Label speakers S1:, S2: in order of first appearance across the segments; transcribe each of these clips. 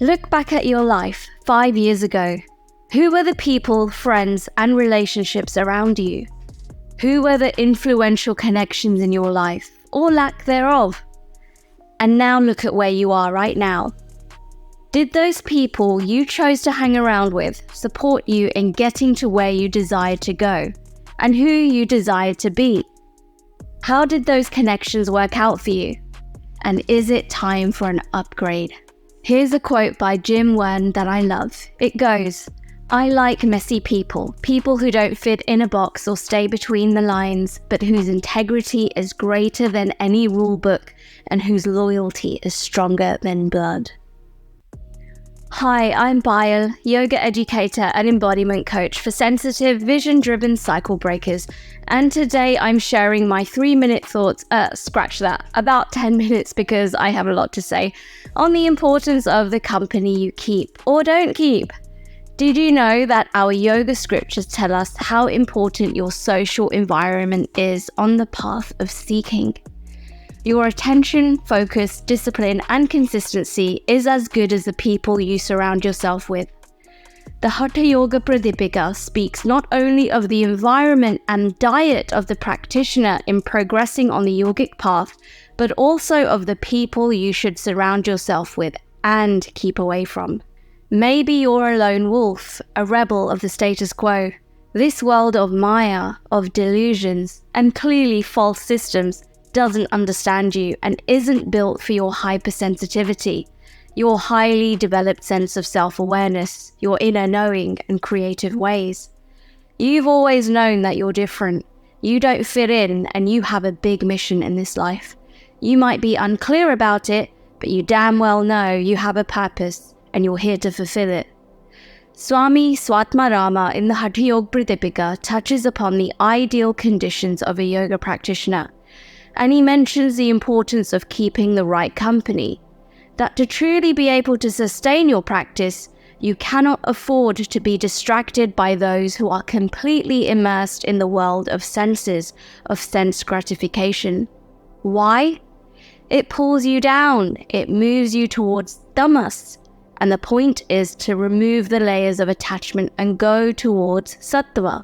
S1: Look back at your life 5 years ago. Who were the people, friends, and relationships around you? Who were the influential connections in your life, or lack thereof? And now look at where you are right now. Did those people you chose to hang around with support you in getting to where you desired to go, and who you desired to be? How did those connections work out for you? And is it time for an upgrade? Here's a quote by Jim Wern that I love. It goes, "I like messy people who don't fit in a box or stay between the lines, but whose integrity is greater than any rule book and whose loyalty is stronger than blood." Hi, I'm Bayal, yoga educator and embodiment coach for sensitive, vision-driven cycle breakers, and today I'm sharing my 3-minute thoughts, about 10 minutes because I have a lot to say, on the importance of the company you keep or don't keep. Did you know that our yoga scriptures tell us how important your social environment is on the path of seeking? Your attention, focus, discipline, and consistency is as good as the people you surround yourself with. The Hatha Yoga Pradipika speaks not only of the environment and diet of the practitioner in progressing on the yogic path, but also of the people you should surround yourself with and keep away from. Maybe you're a lone wolf, a rebel of the status quo. This world of Maya, of delusions, and clearly false systems doesn't understand you and isn't built for your hypersensitivity, your highly developed sense of self-awareness, your inner knowing and creative ways. You've always known that you're different. You don't fit in and you have a big mission in this life. You might be unclear about it, but you damn well know you have a purpose and you're here to fulfill it. Swami Swatmarama in the Hatha Yoga Pradipika touches upon the ideal conditions of a yoga practitioner. And he mentions the importance of keeping the right company, that to truly be able to sustain your practice, you cannot afford to be distracted by those who are completely immersed in the world of senses, of sense gratification. Why? It pulls you down, it moves you towards tamas, and the point is to remove the layers of attachment and go towards sattva.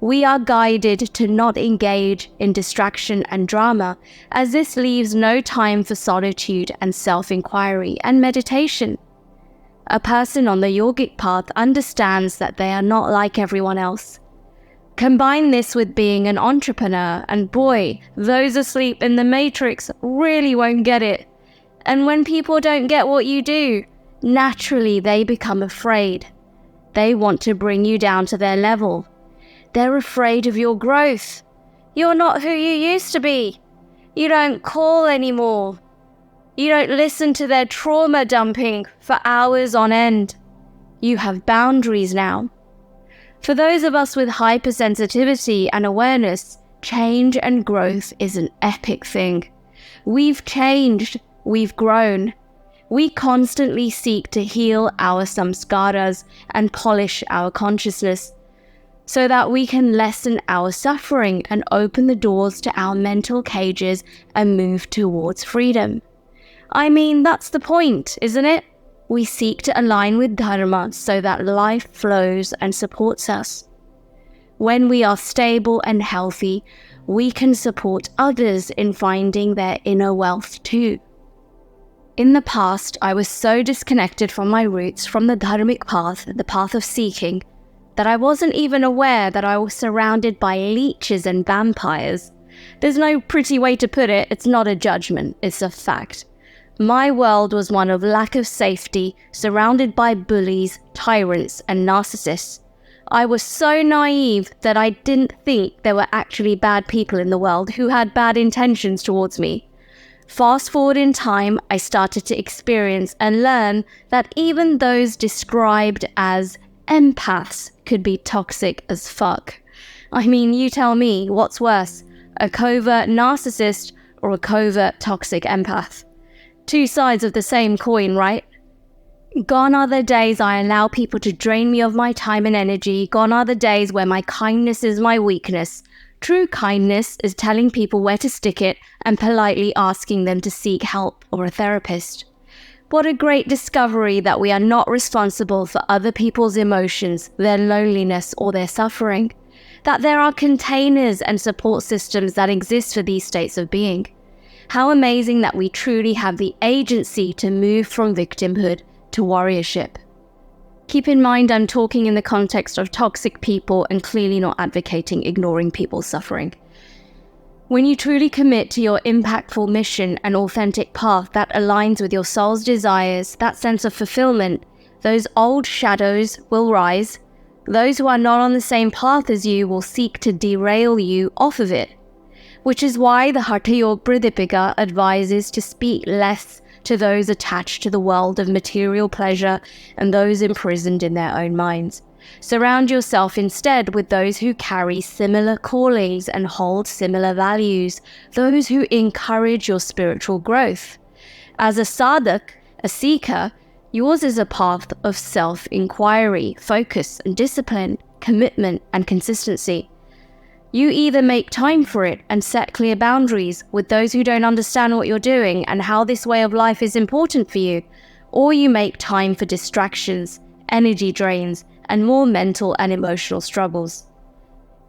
S1: We are guided to not engage in distraction and drama, as this leaves no time for solitude and self-inquiry and meditation. A person on the yogic path understands that they are not like everyone else. Combine this with being an entrepreneur, and boy, those asleep in the matrix really won't get it. And when people don't get what you do, naturally they become afraid. They want to bring you down to their level. They're afraid of your growth. You're not who you used to be. You don't call anymore. You don't listen to their trauma dumping for hours on end. You have boundaries now. For those of us with hypersensitivity and awareness, change and growth is an epic thing. We've changed, we've grown. We constantly seek to heal our samskaras and polish our consciousness, so that we can lessen our suffering and open the doors to our mental cages and move towards freedom. I mean, that's the point, isn't it? We seek to align with Dharma so that life flows and supports us. When we are stable and healthy, we can support others in finding their inner wealth too. In the past, I was so disconnected from my roots, from the dharmic path, the path of seeking, that I wasn't even aware that I was surrounded by leeches and vampires. There's no pretty way to put it, it's not a judgment, it's a fact. My world was one of lack of safety, surrounded by bullies, tyrants, and narcissists. I was so naive that I didn't think there were actually bad people in the world who had bad intentions towards me. Fast forward in time, I started to experience and learn that even those described as empaths could be toxic as fuck. I mean, you tell me, what's worse, a covert narcissist or a covert toxic empath? Two sides of the same coin, right? Gone are the days I allow people to drain me of my time and energy. Gone are the days where my kindness is my weakness. True kindness is telling people where to stick it and politely asking them to seek help or a therapist. What a great discovery that we are not responsible for other people's emotions, their loneliness, or their suffering. That there are containers and support systems that exist for these states of being. How amazing that we truly have the agency to move from victimhood to warriorship. Keep in mind I'm talking in the context of toxic people and clearly not advocating ignoring people's suffering. When you truly commit to your impactful mission and authentic path that aligns with your soul's desires, that sense of fulfillment, those old shadows will rise. Those who are not on the same path as you will seek to derail you off of it. Which is why the Hatha Yoga Pradipika advises to speak less to those attached to the world of material pleasure and those imprisoned in their own minds. Surround yourself instead with those who carry similar callings and hold similar values, those who encourage your spiritual growth. As a sadhak, a seeker, yours is a path of self-inquiry, focus and discipline, commitment and consistency. You either make time for it and set clear boundaries with those who don't understand what you're doing and how this way of life is important for you, or you make time for distractions, energy drains, and more mental and emotional struggles.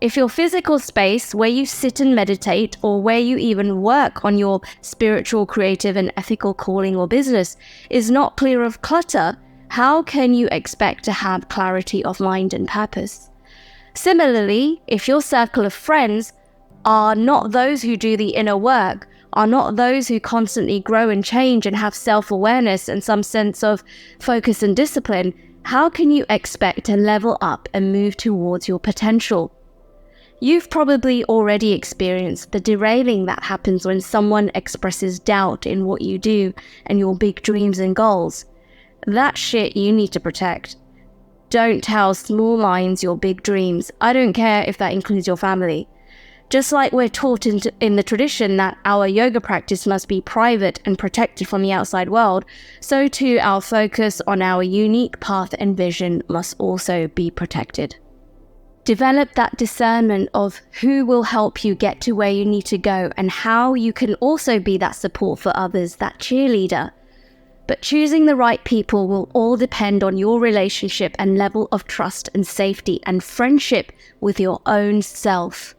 S1: If your physical space where you sit and meditate or where you even work on your spiritual, creative, and ethical calling or business is not clear of clutter, how can you expect to have clarity of mind and purpose? Similarly, if your circle of friends are not those who do the inner work, are not those who constantly grow and change and have self-awareness and some sense of focus and discipline, how can you expect to level up and move towards your potential? You've probably already experienced the derailing that happens when someone expresses doubt in what you do and your big dreams and goals. That shit you need to protect. Don't tell small minds your big dreams. I don't care if that includes your family. Just like we're taught in the tradition that our yoga practice must be private and protected from the outside world, so too our focus on our unique path and vision must also be protected. Develop that discernment of who will help you get to where you need to go and how you can also be that support for others, that cheerleader. But choosing the right people will all depend on your relationship and level of trust and safety and friendship with your own self.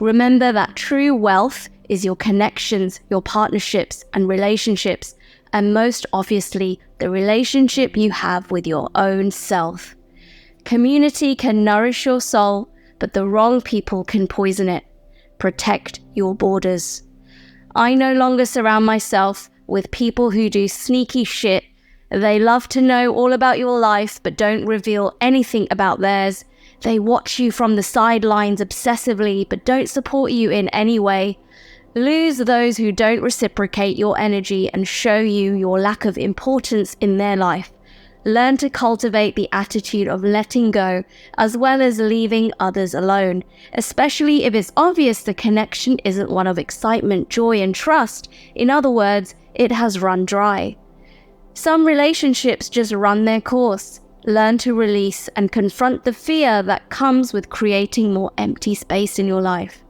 S1: Remember that true wealth is your connections, your partnerships and relationships, and most obviously, the relationship you have with your own self. Community can nourish your soul, but the wrong people can poison it. Protect your borders. I no longer surround myself with people who do sneaky shit. They love to know all about your life, but don't reveal anything about theirs. They watch you from the sidelines obsessively, but don't support you in any way. Lose those who don't reciprocate your energy and show you your lack of importance in their life. Learn to cultivate the attitude of letting go, as well as leaving others alone, especially if it's obvious the connection isn't one of excitement, joy, and trust. In other words, it has run dry. Some relationships just run their course. Learn to release and confront the fear that comes with creating more empty space in your life.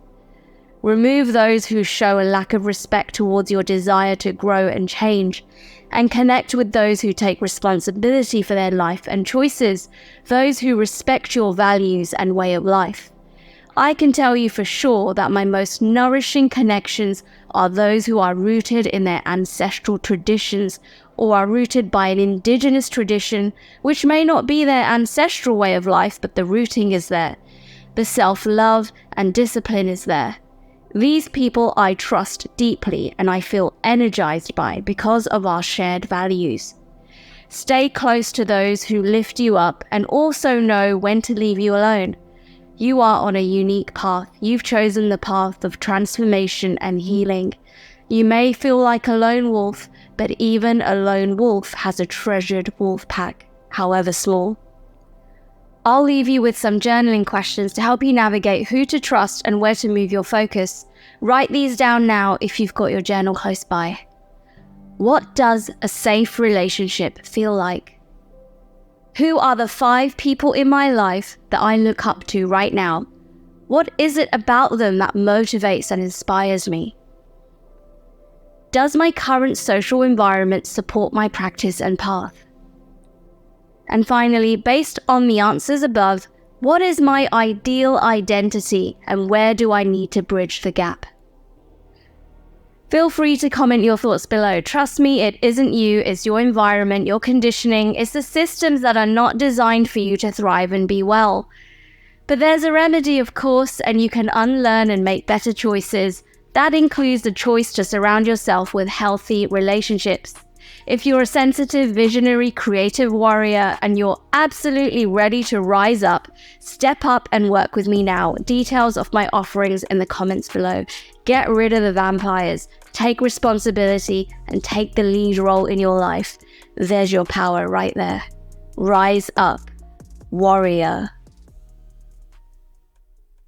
S1: Remove those who show a lack of respect towards your desire to grow and change, and connect with those who take responsibility for their life and choices, those who respect your values and way of life. I can tell you for sure that my most nourishing connections are those who are rooted in their ancestral traditions or are rooted by an indigenous tradition, which may not be their ancestral way of life, but the rooting is there. The self-love and discipline is there. These people I trust deeply and I feel energized by because of our shared values. Stay close to those who lift you up and also know when to leave you alone. You are on a unique path. You've chosen the path of transformation and healing. You may feel like a lone wolf, but even a lone wolf has a treasured wolf pack, however small. I'll leave you with some journaling questions to help you navigate who to trust and where to move your focus. Write these down now if you've got your journal close by. What does a safe relationship feel like? Who are the 5 people in my life that I look up to right now? What is it about them that motivates and inspires me? Does my current social environment support my practice and path? And finally, based on the answers above, what is my ideal identity and where do I need to bridge the gap? Feel free to comment your thoughts below. Trust me, it isn't you, it's your environment, your conditioning, it's the systems that are not designed for you to thrive and be well. But there's a remedy, of course, and you can unlearn and make better choices. That includes the choice to surround yourself with healthy relationships. If you're a sensitive, visionary, creative warrior and you're absolutely ready to rise up, step up and work with me now. Details of my offerings in the comments below. Get rid of the vampires, take responsibility, and take the lead role in your life. There's your power right there. Rise up, warrior.